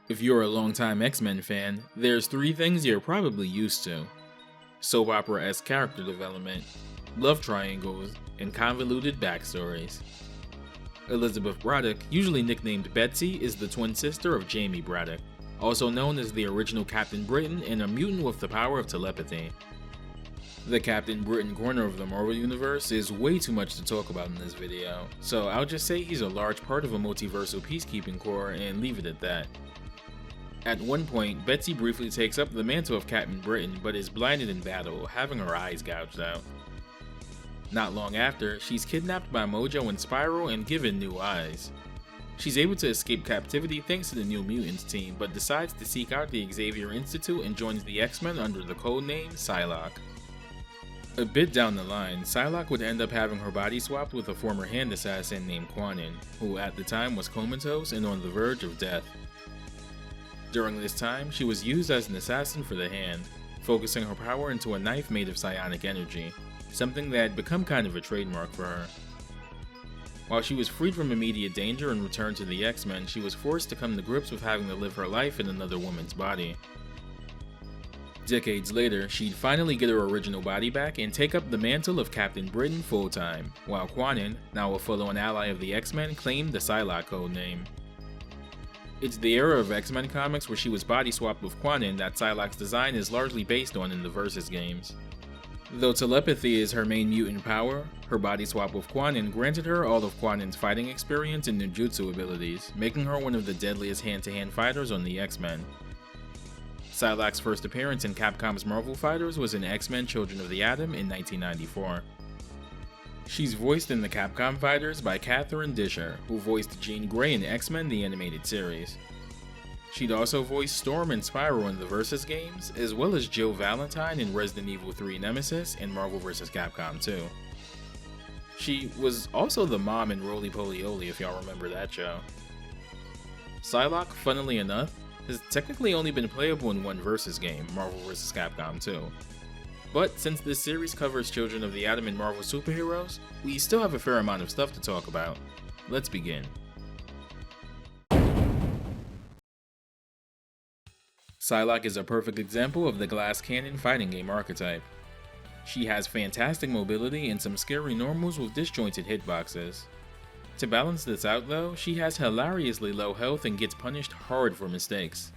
If you're a longtime X-Men fan, there's three things you're probably used to: soap opera-esque character development, love triangles, and convoluted backstories. Elizabeth Braddock, usually nicknamed Betsy, is the twin sister of Jamie Braddock, also known as the original Captain Britain and a mutant with the power of telepathy. The Captain Britain corner of the Marvel Universe is way too much to talk about in this video, so I'll just say he's a large part of a multiversal peacekeeping corps and leave it at that. At one point, Betsy briefly takes up the mantle of Captain Britain but is blinded in battle, having her eyes gouged out. Not long after, she's kidnapped by Mojo and Spiral and given new eyes. She's able to escape captivity thanks to the New Mutants team, but decides to seek out the Xavier Institute and joins the X-Men under the codename Psylocke. A bit down the line, Psylocke would end up having her body swapped with a former hand assassin named Quanin, who at the time was comatose and on the verge of death. During this time, she was used as an assassin for the hand, focusing her power into a knife made of psionic energy, something that had become kind of a trademark for her. While she was freed from immediate danger and returned to the X-Men, she was forced to come to grips with having to live her life in another woman's body. Decades later, she'd finally get her original body back and take up the mantle of Captain Britain full-time, while Quanin, now a full-on ally of the X-Men, claimed the Psylocke codename. It's the era of X-Men comics where she was body swapped with Quanin that Psylocke's design is largely based on in the Versus games. Though telepathy is her main mutant power, her body swap with Quanin granted her all of Quanin's fighting experience and ninjutsu abilities, making her one of the deadliest hand-to-hand fighters on the X-Men. Psylocke's first appearance in Capcom's Marvel Fighters was in X-Men Children of the Atom in 1994. She's voiced in the Capcom Fighters by Catherine Disher, who voiced Jean Grey in X-Men the Animated Series. She'd also voiced Storm and Spiral in the Versus games, as well as Jill Valentine in Resident Evil 3 Nemesis and Marvel vs. Capcom 2. She was also the mom in Roly Poly Oly, if y'all remember that show. Psylocke, funnily enough, has technically only been playable in one Versus game, Marvel vs. Capcom 2. But since this series covers Children of the Atom and Marvel superheroes, we still have a fair amount of stuff to talk about. Let's begin. Psylocke is a perfect example of the glass cannon fighting game archetype. She has fantastic mobility and some scary normals with disjointed hitboxes. To balance this out though, she has hilariously low health and gets punished hard for mistakes.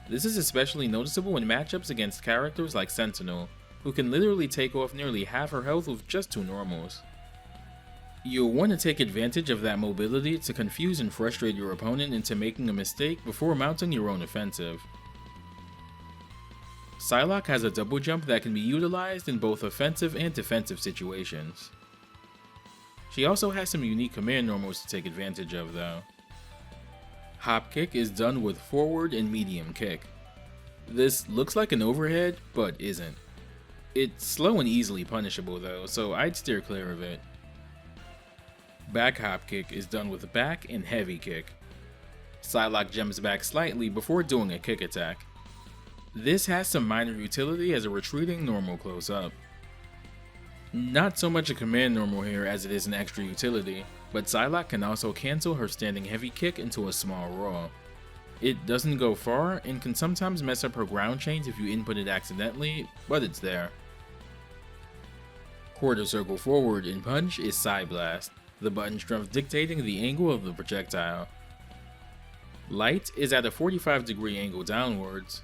This is especially noticeable in matchups against characters like Sentinel, who can literally take off nearly half her health with just two normals. You'll want to take advantage of that mobility to confuse and frustrate your opponent into making a mistake before mounting your own offensive. Psylocke has a double jump that can be utilized in both offensive and defensive situations. She also has some unique command normals to take advantage of though. Hop kick is done with forward and medium kick. This looks like an overhead, but isn't. It's slow and easily punishable though, so I'd steer clear of it. Back hop kick is done with back and heavy kick. Psylocke jumps back slightly before doing a kick attack. This has some minor utility as a retreating normal close up. Not so much a command normal here as it is an extra utility, but Psylocke can also cancel her standing heavy kick into a small raw. It doesn't go far and can sometimes mess up her ground chains if you input it accidentally, but it's there. Quarter circle forward in punch is Psy Blast, the button strength dictating the angle of the projectile. Light is at a 45-degree angle downwards.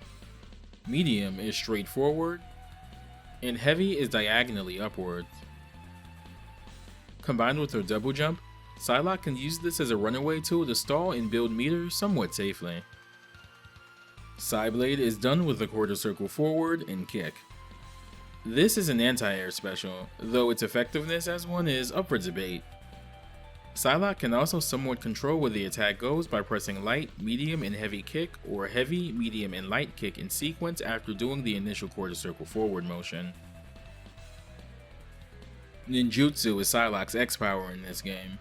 Medium is straight forward, and heavy is diagonally upwards. Combined with her double jump, Psylocke can use this as a runaway tool to stall and build meters somewhat safely. Psyblade is done with a quarter circle forward and kick. This is an anti-air special, though its effectiveness as one is up for debate. Psylocke can also somewhat control where the attack goes by pressing light, medium, and heavy kick, or heavy, medium, and light kick in sequence after doing the initial quarter circle forward motion. Ninjutsu is Psylocke's X-Power in this game.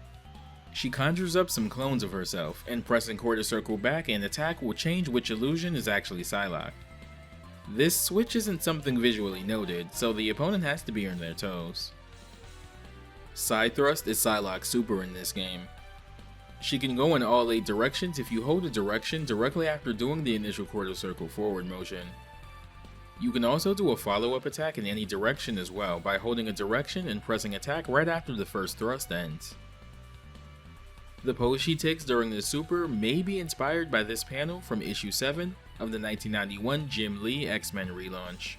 She conjures up some clones of herself, and pressing quarter circle back and attack will change which illusion is actually Psylocke. This switch isn't something visually noted, so the opponent has to be on their toes. Side Thrust is Psylocke's super in this game. She can go in all 8 directions if you hold a direction directly after doing the initial quarter circle forward motion. You can also do a follow-up attack in any direction as well by holding a direction and pressing attack right after the first thrust ends. The pose she takes during the super may be inspired by this panel from issue 7 of the 1991 Jim Lee X-Men relaunch.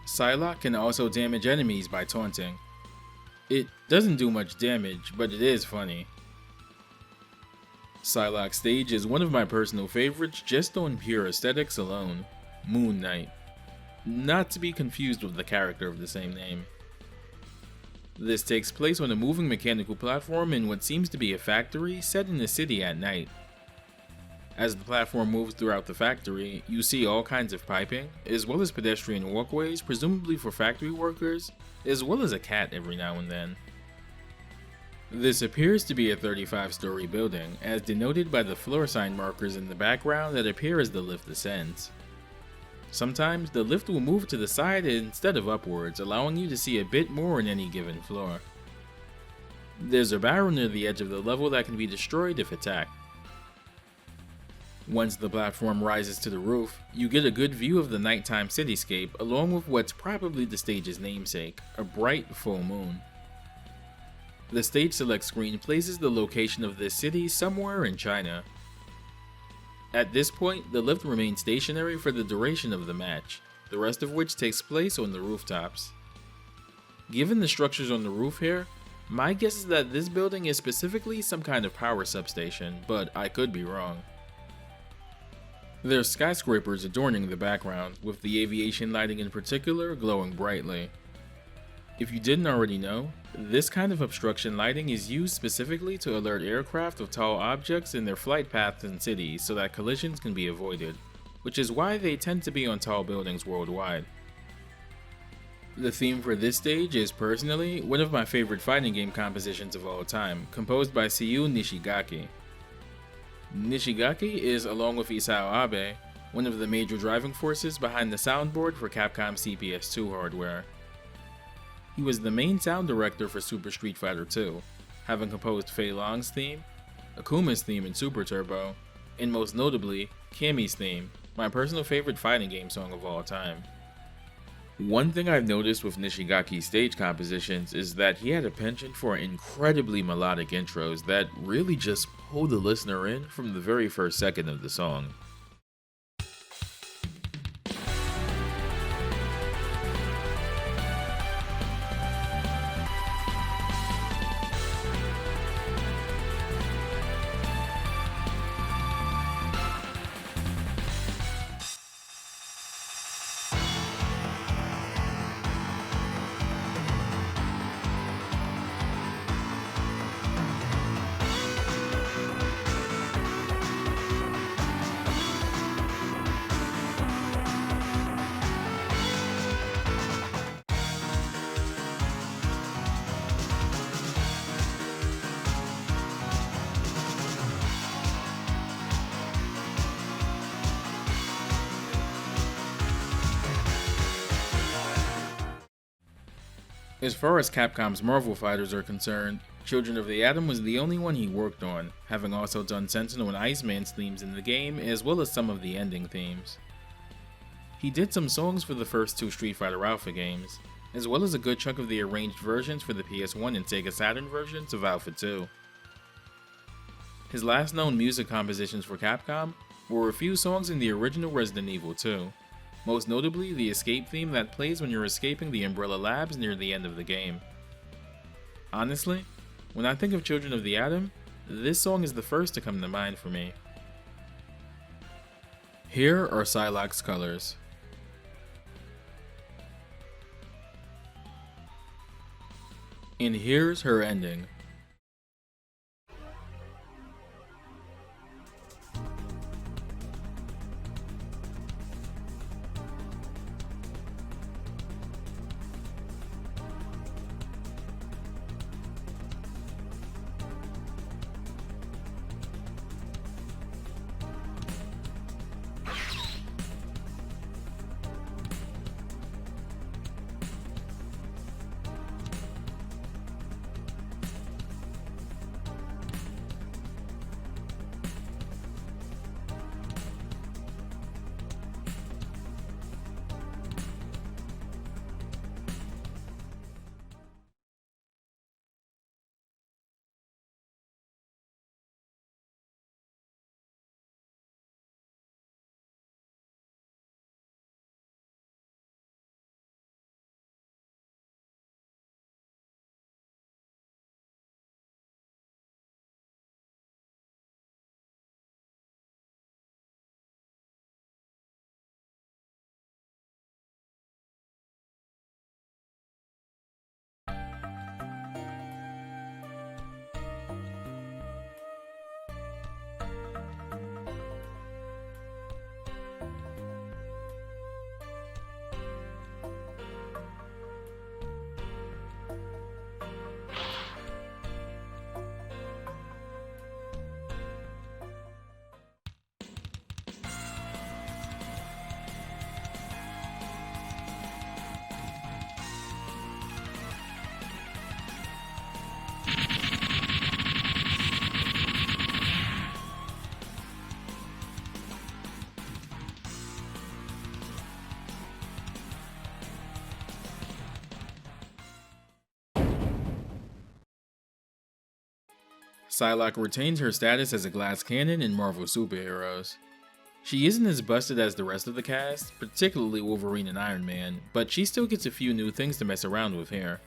Psylocke can also damage enemies by taunting. It doesn't do much damage, but it is funny. Psylocke's stage is one of my personal favorites just on pure aesthetics alone, Moon Knight. Not to be confused with the character of the same name. This takes place on a moving mechanical platform in what seems to be a factory set in a city at night. As the platform moves throughout the factory, you see all kinds of piping, as well as pedestrian walkways presumably for factory workers, as well as a cat every now and then. This appears to be a 35-story building, as denoted by the floor sign markers in the background that appear as the lift ascends. Sometimes the lift will move to the side instead of upwards, allowing you to see a bit more on any given floor. There's a barrel near the edge of the level that can be destroyed if attacked. Once the platform rises to the roof, you get a good view of the nighttime cityscape along with what's probably the stage's namesake, a bright full moon. The stage select screen places the location of this city somewhere in China. At this point, the lift remains stationary for the duration of the match, the rest of which takes place on the rooftops. Given the structures on the roof here, my guess is that this building is specifically some kind of power substation, but I could be wrong. There's skyscrapers adorning the background, with the aviation lighting in particular glowing brightly. If you didn't already know, this kind of obstruction lighting is used specifically to alert aircraft of tall objects in their flight paths in cities so that collisions can be avoided, which is why they tend to be on tall buildings worldwide. The theme for this stage is personally one of my favorite fighting game compositions of all time, composed by Syun Nishigaki. Nishigaki is, along with Isao Abe, one of the major driving forces behind the soundboard for Capcom's CPS2 hardware. He was the main sound director for Super Street Fighter II, having composed Fei Long's theme, Akuma's theme in Super Turbo, and most notably, Cameos' theme, my personal favorite fighting game song of all time. One thing I've noticed with Nishigaki's stage compositions is that he had a penchant for incredibly melodic intros that really just pull the listener in from the very first second of the song. As far as Capcom's Marvel fighters are concerned, Children of the Atom was the only one he worked on, having also done Sentinel and Iceman's themes in the game, as well as some of the ending themes. He did some songs for the first 2 Street Fighter Alpha games, as well as a good chunk of the arranged versions for the PS1 and Sega Saturn versions of Alpha 2. His last known music compositions for Capcom were a few songs in the original Resident Evil 2. Most notably the escape theme that plays when you're escaping the Umbrella Labs near the end of the game. Honestly, when I think of Children of the Atom, this song is the first to come to mind for me. Here are Psylocke's colors. And here's her ending. Psylocke retains her status as a glass cannon in Marvel superheroes. She isn't as busted as the rest of the cast, particularly Wolverine and Iron Man, but she still gets a few new things to mess around with here.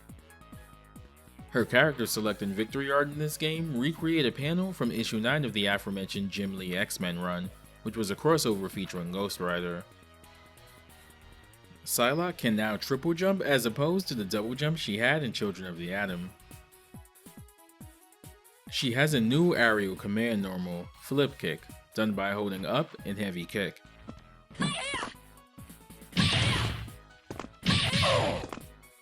Her character select and victory art in this game recreate a panel from issue 9 of the aforementioned Jim Lee X-Men run, which was a crossover featuring Ghost Rider. Psylocke can now triple jump as opposed to the double jump she had in Children of the Atom. She has a new aerial command normal, Flip Kick, done by holding up and heavy kick.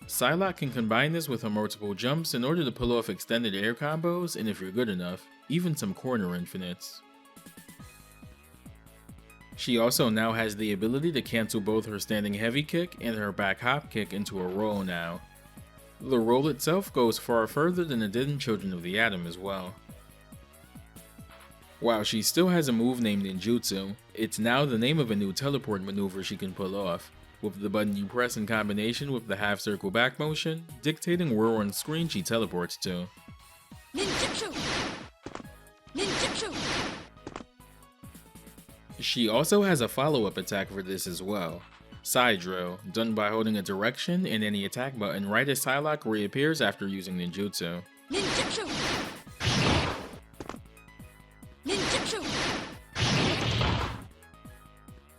Psylocke can combine this with her multiple jumps in order to pull off extended air combos, and if you're good enough, even some corner infinites. She also now has the ability to cancel both her standing heavy kick and her back hop kick into a roll now. The roll itself goes far further than it did in Children of the Atom as well. While she still has a move named Ninjutsu, it's now the name of a new teleport maneuver she can pull off, with the button you press in combination with the half circle back motion, dictating where on screen she teleports to. Ninjutsu! Ninjutsu! She also has a follow-up attack for this as well, Side Drill, done by holding a direction and any attack button right as Psylocke reappears after using Ninjutsu. Ninjutsu! Ninjutsu!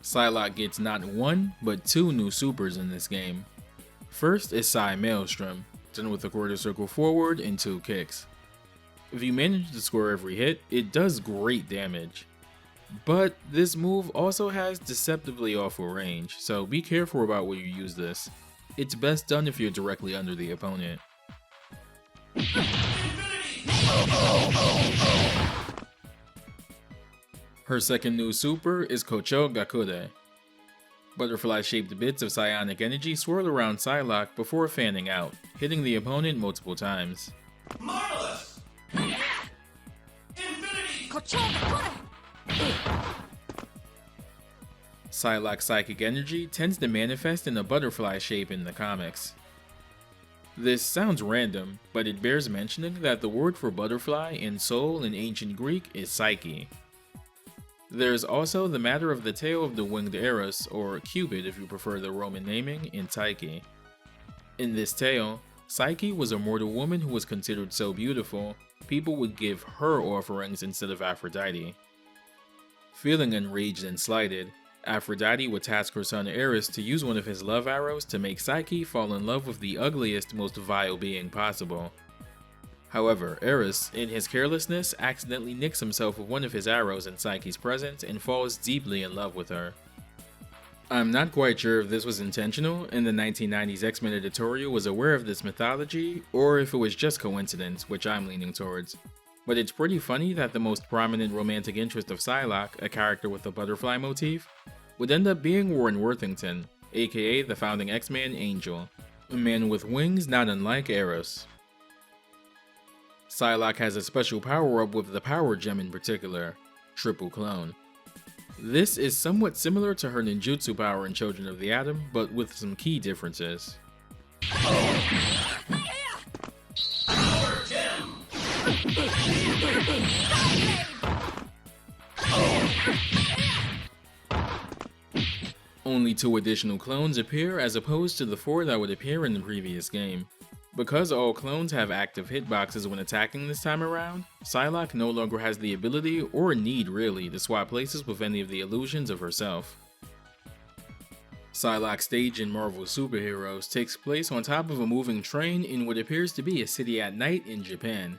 Psylocke gets not one, but two new supers in this game. First is Psy Maelstrom, done with a quarter circle forward and two kicks. If you manage to score every hit, it does great damage. But this move also has deceptively awful range, so be careful about where you use this. It's best done if you're directly under the opponent. Her second new super is Kocho Gakure. Butterfly-shaped bits of psionic energy swirl around Psylocke before fanning out, hitting the opponent multiple times. Marvelous! Infinity! Kocho Gakure! Psylocke's psychic energy tends to manifest in a butterfly shape in the comics. This sounds random, but it bears mentioning that the word for butterfly in soul in ancient Greek is psyche. There's also the matter of the tail of the winged Eros, or Cupid if you prefer the Roman naming, in Psyche. In this tale, Psyche was a mortal woman who was considered so beautiful, people would give her offerings instead of Aphrodite. Feeling enraged and slighted, Aphrodite would task her son Eros to use one of his love arrows to make Psyche fall in love with the ugliest, most vile being possible. However, Eros, in his carelessness, accidentally nicks himself with one of his arrows in Psyche's presence and falls deeply in love with her. I'm not quite sure if this was intentional and the 1990s X-Men editorial was aware of this mythology, or if it was just coincidence, which I'm leaning towards. But it's pretty funny that the most prominent romantic interest of Psylocke, a character with a butterfly motif, would end up being Warren Worthington, aka the founding X-Man Angel, a man with wings not unlike Eros. Psylocke has a special power-up with the Power Gem in particular, Triple Clone. This is somewhat similar to her ninjutsu power in Children of the Atom, but with some key differences. Power Gem! Only 2 additional clones appear as opposed to the 4 that would appear in the previous game. Because all clones have active hitboxes when attacking this time around, Psylocke no longer has the ability, or need really, to swap places with any of the illusions of herself. Psylocke's stage in Marvel superheroes takes place on top of a moving train in what appears to be a city at night in Japan.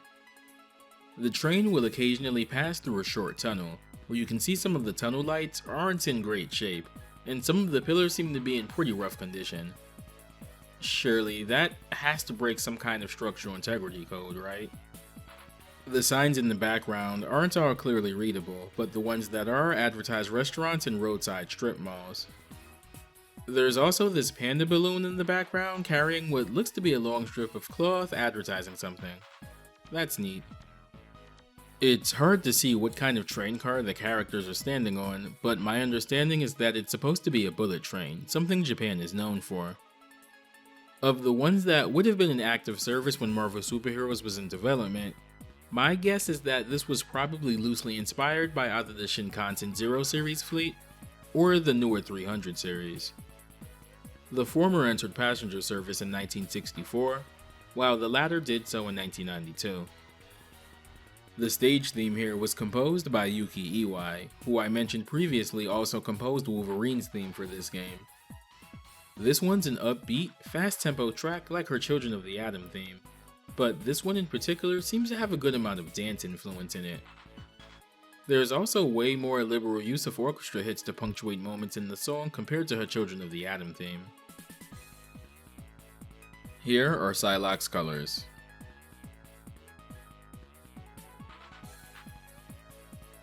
The train will occasionally pass through a short tunnel, where you can see some of the tunnel lights aren't in great shape, and some of the pillars seem to be in pretty rough condition. Surely, that has to break some kind of structural integrity code, right? The signs in the background aren't all clearly readable, but the ones that are advertise restaurants and roadside strip malls. There's also this panda balloon in the background carrying what looks to be a long strip of cloth advertising something. That's neat. It's hard to see what kind of train car the characters are standing on, but my understanding is that it's supposed to be a bullet train, something Japan is known for. Of the ones that would have been in active service when Marvel Superheroes was in development, My guess is that this was probably loosely inspired by either the Shinkansen Zero series fleet or the newer 300 series. The former entered passenger service in 1964, while the latter did so in 1992. The stage theme here was composed by Yuki Iwai, who I mentioned previously also composed Wolverine's theme for this game. This one's an upbeat, fast-tempo track like her Children of the Atom theme, but this one in particular seems to have a good amount of dance influence in it. There's also way more liberal use of orchestra hits to punctuate moments in the song compared to her Children of the Atom theme. Here are Psylocke's colors.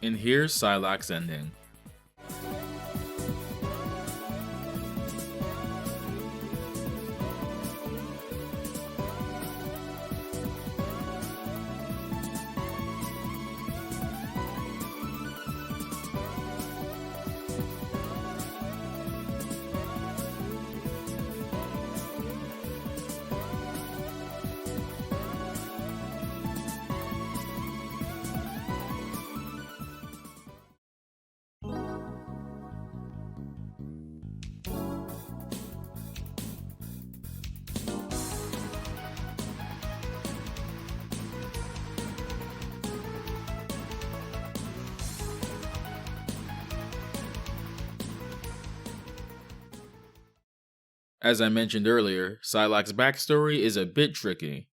And here's Psylocke's ending. As I mentioned earlier, Psylocke's backstory is a bit tricky.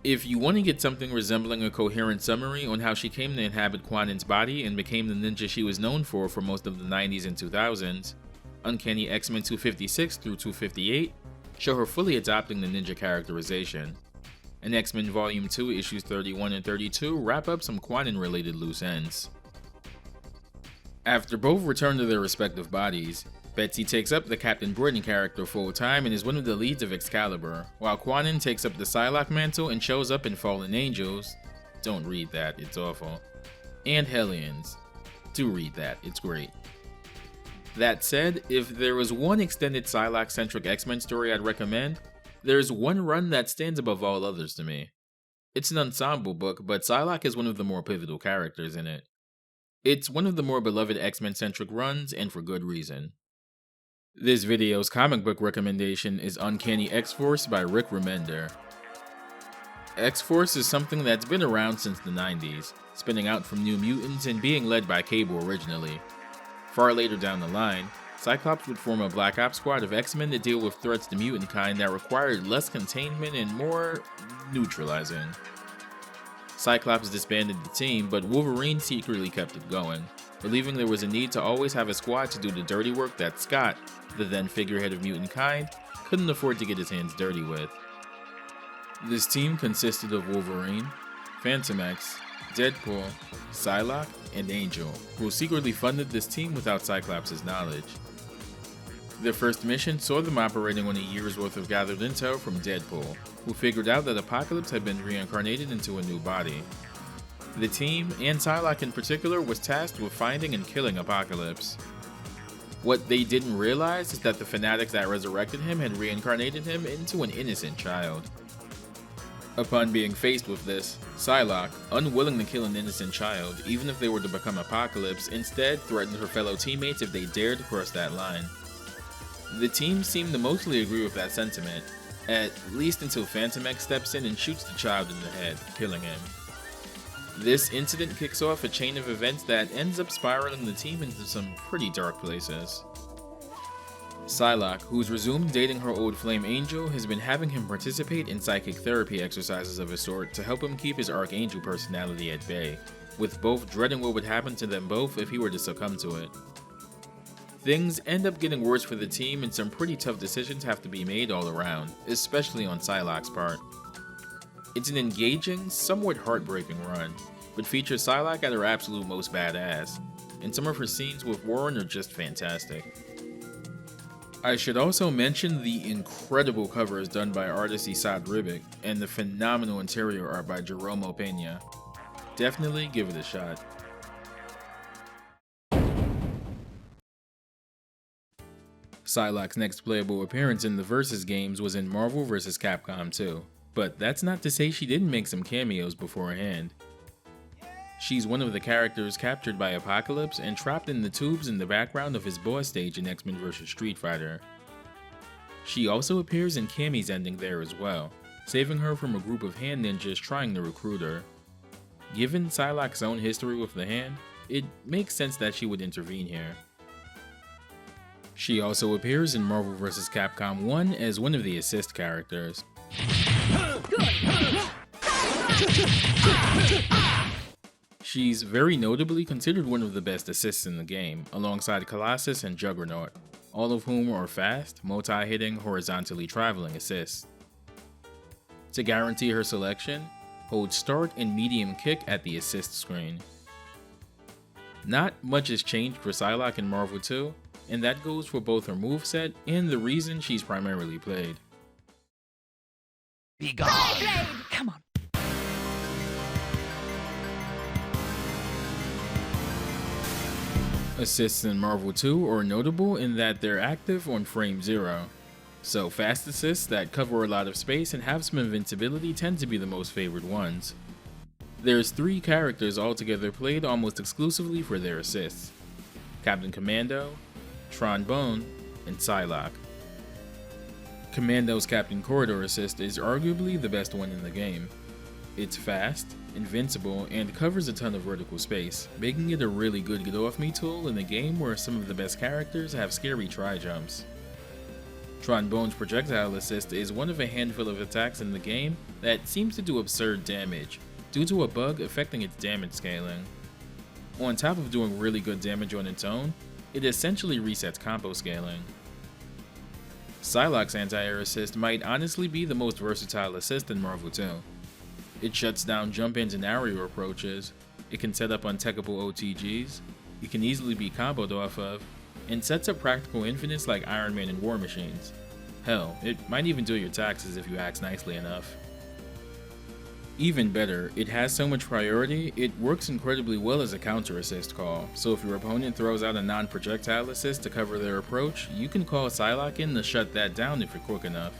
If you want to get something resembling a coherent summary on how she came to inhabit Kwanen's body and became the ninja she was known for most of the 90s and 2000s, Uncanny X-Men 256 through 258 show her fully adopting the ninja characterization, and X-Men Volume 2 issues 31 and 32 wrap up some Kwanen-related loose ends. After both return to their respective bodies, Betsy takes up the Captain Britain character full-time and is one of the leads of Excalibur, while Kwanen takes up the Psylocke mantle and shows up in Fallen Angels. Don't read that, it's awful. And Hellions. Do read that, it's great. That said, if there was one extended Psylocke-centric X-Men story I'd recommend, there's one run that stands above all others to me. It's an ensemble book, but Psylocke is one of the more pivotal characters in it. It's one of the more beloved X-Men-centric runs, and for good reason. This video's comic book recommendation is Uncanny X-Force by Rick Remender. X-Force is something that's been around since the 90s, spinning out from New Mutants and being led by Cable originally. Far later down the line, Cyclops would form a Black Ops squad of X-Men to deal with threats to mutant kind that required less containment and more neutralizing. Cyclops disbanded the team, but Wolverine secretly kept it going, believing there was a need to always have a squad to do the dirty work that Scott, the then figurehead of mutant kind, couldn't afford to get his hands dirty with. This team consisted of Wolverine, Phantom X, Deadpool, Psylocke, and Angel, who secretly funded this team without Cyclops' knowledge. Their first mission saw them operating on a year's worth of gathered intel from Deadpool, who figured out that Apocalypse had been reincarnated into a new body. The team, and Psylocke in particular, was tasked with finding and killing Apocalypse. What they didn't realize is that the fanatics that resurrected him had reincarnated him into an innocent child. Upon being faced with this, Psylocke, unwilling to kill an innocent child, even if they were to become Apocalypse, instead threatened her fellow teammates if they dared to cross that line. The team seemed to mostly agree with that sentiment, at least until Phantom X steps in and shoots the child in the head, killing him. This incident kicks off a chain of events that ends up spiraling the team into some pretty dark places. Psylocke, who's resumed dating her old flame Angel, has been having him participate in psychic therapy exercises of a sort to help him keep his Archangel personality at bay, with both dreading what would happen to them both if he were to succumb to it. Things end up getting worse for the team and some pretty tough decisions have to be made all around, especially on Psylocke's part. It's an engaging, somewhat heartbreaking run, but features Psylocke at her absolute most badass, and some of her scenes with Warren are just fantastic. I should also mention the incredible covers done by artist Isad Ribic, and the phenomenal interior art by Jeromo Pena. Definitely give it a shot. Psylocke's next playable appearance in the Versus games was in Marvel vs. Capcom 2. But that's not to say she didn't make some cameos beforehand. She's one of the characters captured by Apocalypse and trapped in the tubes in the background of his boss stage in X-Men vs. Street Fighter. She also appears in Cammy's ending there as well, saving her from a group of hand ninjas trying to recruit her. Given Psylocke's own history with the hand, it makes sense that she would intervene here. She also appears in Marvel vs. Capcom 1 as one of the assist characters. She's very notably considered one of the best assists in the game, alongside Colossus and Juggernaut, all of whom are fast, multi-hitting, horizontally traveling assists. To guarantee her selection, hold start and medium kick at the assist screen. Not much has changed for Psylocke in Marvel 2, and that goes for both her moveset and the reason she's primarily played. Be gone! Come on! Assists in Marvel 2 are notable in that they're active on frame 0. So fast assists that cover a lot of space and have some invincibility tend to be the most favored ones. There's 3 characters altogether played almost exclusively for their assists: Captain Commando, Trombone, and Psylocke. Commando's Captain Corridor assist is arguably the best one in the game. It's fast, invincible, and covers a ton of vertical space, making it a really good get-off-me tool in a game where some of the best characters have scary tri-jumps. Trombone's projectile assist is one of a handful of attacks in the game that seems to do absurd damage, due to a bug affecting its damage scaling. On top of doing really good damage on its own, it essentially resets combo scaling. Psylocke's anti-air assist might honestly be the most versatile assist in Marvel 2. It shuts down jump-ins and aerial approaches, it can set up untechable OTGs, it can easily be comboed off of, and sets up practical infinites like Iron Man and War Machines. Hell, it might even do your taxes if you ask nicely enough. Even better, it has so much priority, it works incredibly well as a counter assist call, so if your opponent throws out a non-projectile assist to cover their approach, you can call Psylocke in to shut that down if you're quick enough.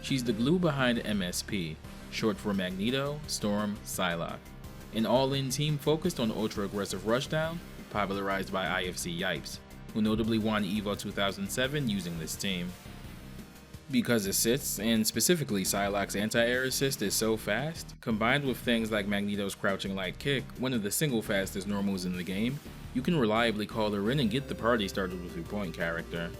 She's the glue behind MSP, short for Magneto, Storm, Psylocke, an all-in team focused on ultra-aggressive rushdown, popularized by IFC Yipes, who notably won EVO 2007 using this team. Because assists, and specifically Psylocke's anti-air assist, is so fast, combined with things like Magneto's crouching light kick, one of the single fastest normals in the game, you can reliably call her in and get the party started with your point character.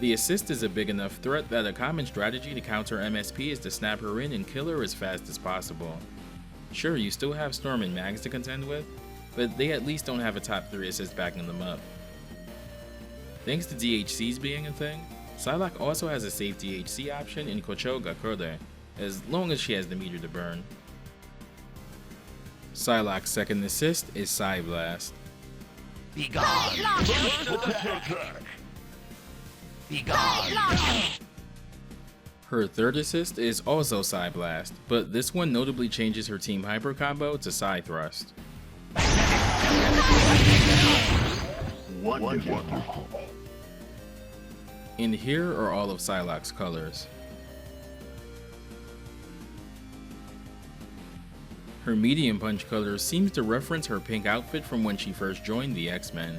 The assist is a big enough threat that a common strategy to counter MSP is to snap her in and kill her as fast as possible. Sure, you still have Storm and Mags to contend with, but they at least don't have a top 3 assist backing them up. Thanks to DHCs being a thing, Psylocke also has a safe DHC option in Kochoga Kode, as long as she has the meter to burn. Psylocke's second assist is Psy Blast. Be gone! Be gone! Her third assist is also Psy Blast, but this one notably changes her Team Hyper combo to Psy Thrust. Wonderful. And here are all of Psylocke's colors. Her medium punch color seems to reference her pink outfit from when she first joined the X-Men.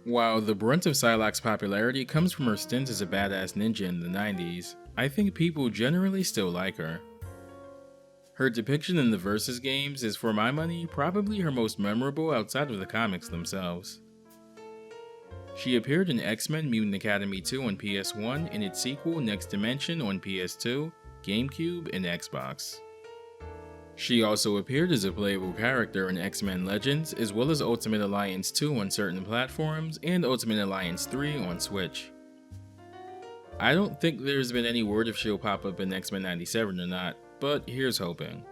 While the brunt of Psylocke's popularity comes from her stint as a badass ninja in the 90s, I think people generally still like her. Her depiction in the Versus games is, for my money, probably her most memorable outside of the comics themselves. She appeared in X-Men Mutant Academy 2 on PS1 and its sequel Next Dimension on PS2, GameCube, and Xbox. She also appeared as a playable character in X-Men Legends, as well as Ultimate Alliance 2 on certain platforms and Ultimate Alliance 3 on Switch. I don't think there's been any word if she'll pop up in X-Men 97 or not, but here's hoping.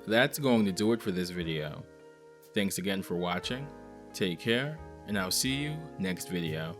That's going to do it for this video. Thanks again for watching, take care, and I'll see you next video.